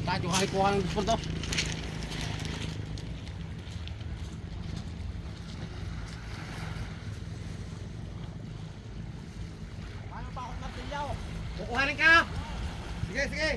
Kahit yung kuha ng gusto to. Ano pa ako martilyo? Kukuhanin ka! Sige, sige!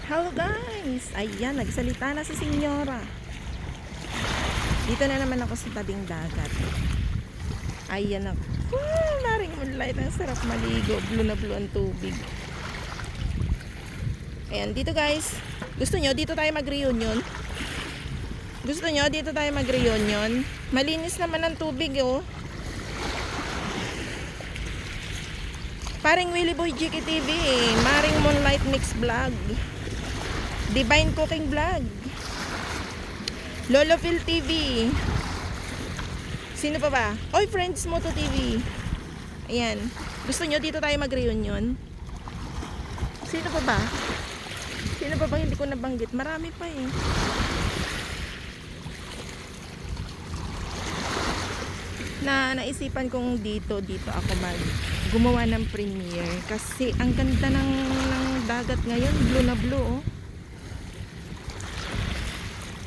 Hello guys! Ayan, nagsalita na si Senyora. Dito na naman ako sa tabing dagat. Ayan ako. Naring moonlight. Ang sarap maligo. Blue na blue ang tubig. Ayan, dito guys. Gusto nyo, dito tayo mag-reunion? Gusto nyo, dito tayo mag-reunion? Malinis naman ang tubig, oh. Paring Willie Boy GK TV, eh. Maring Moonlight Mix Vlog. Divine Cooking Vlog, Lolo Phil TV. Sino pa ba? Oy, Friends Moto TV. Ayan. Gusto nyo dito tayo mag-reunion? Sino pa ba? Sino pa ba hindi ko nabanggit? Marami pa eh. Naisipan kong dito ako gumawa ng premiere kasi ang ganda ng dagat ngayon, blue na blue, oh.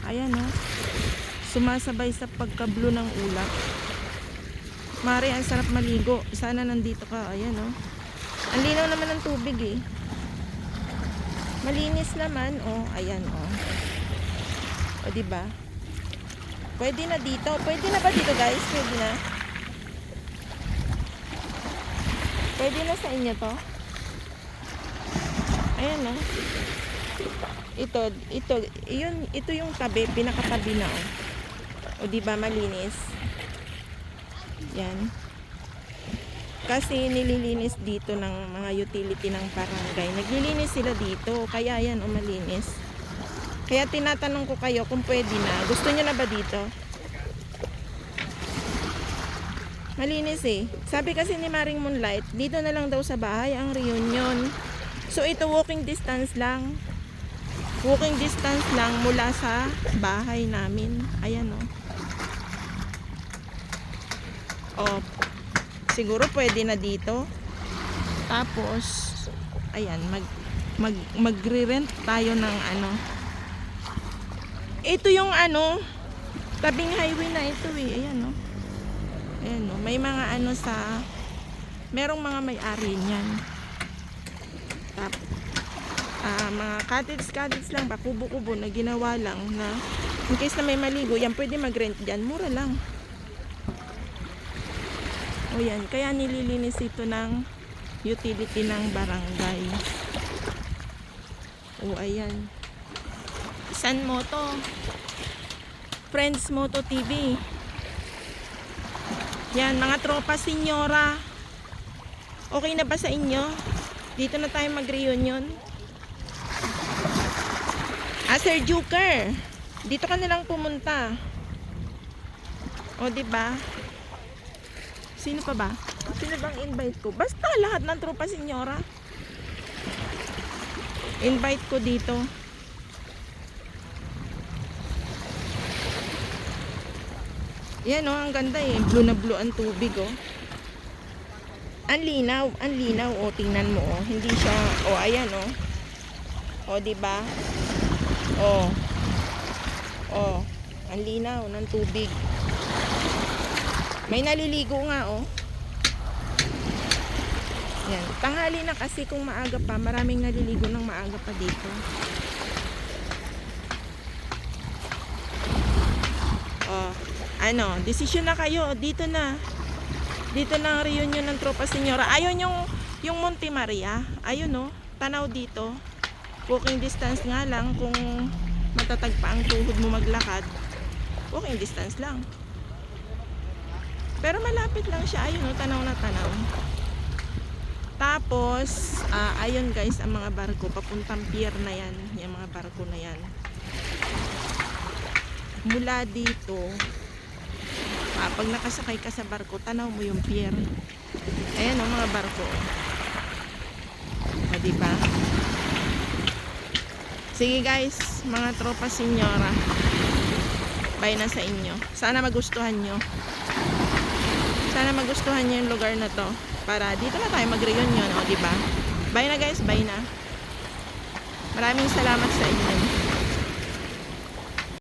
Ayan, oh. Sumasabay sa pagka-blue ng ulap. Mare, ang sarap maligo. Sana nandito ka. Ayan, oh. Ang linaw naman ng tubig, eh. Malinis naman, oh. Ayan, oh. O, diba? Pwede na dito. Pwede na ba dito, guys? Pwede na. Pwede na sa inyo to. Ayan, oh. Ito yung tabi, pinakatabi na, oh. O diba, malinis. Yan. Kasi nililinis dito ng mga utility ng barangay. Naglilinis sila dito, kaya yan, oh, malinis. Kaya tinatanong ko kayo kung pwede na. Gusto nyo na ba dito? Malinis eh. Sabi kasi ni Maring Moonlight, dito na lang daw sa bahay ang reunion. So ito walking distance lang. Walking distance lang mula sa bahay namin. Ayan, oh. Oh, siguro pwede na dito. Tapos, ayan, magre-rent tayo ng ano. Ito yung ano, tabing highway na ito eh. Ayan, oh. Ayan, oh. May mga ano sa, merong mga may-ari niyan. Tapos, mga cottage lang ba, kubo-kubo na ginawa lang na in case na may maligo, yan pwede mag-rent dyan, mura lang. O yan, kaya nililinis ito ng utility ng barangay. O ayan, San Moto, Friends Moto TV. Yan, mga tropa senyora. Okay na ba sa inyo? Dito na tayo mag-reunion. Sir Juker, dito ka na lang pumunta. O, diba? Sino pa ba? Sino bang invite ko? Basta lahat ng tropa senyora. Invite ko dito. Yan oh, ang ganda eh. Blue na blue ang tubig oh. Ang linaw oh, tingnan mo oh. Hindi siya, oh ayan oh. Oh, di ba? Oh. Oh, ang linaw ng tubig. May naliligo nga oh. Yan, tanghali na kasi kung maaga pa, maraming naliligo ng maaga pa dito. Oh, ano, desisyon na kayo, dito na. Dito na ang reunion ng tropa senyora. Ayun yung Monte Maria. Ayun no, tanaw dito. Walking distance nga lang kung matatag pa ang tuhod mo maglakad. Walking distance lang. Pero malapit lang siya, ayun no, tanaw na tanaw. Tapos, ayun guys, ang mga barko, papuntang pier na yan. Yung mga barko na yan. Mula dito, pag nakasakay ka sa barko, tanaw mo yung pier. Ayan ang mga barko. O, diba? Sige guys, mga tropa senyora. Bye na sa inyo. Sana magustuhan nyo. Sana magustuhan nyo yung lugar na to. Para dito na tayo mag-reunion, o diba? Bye na guys, bye na. Maraming salamat sa inyo.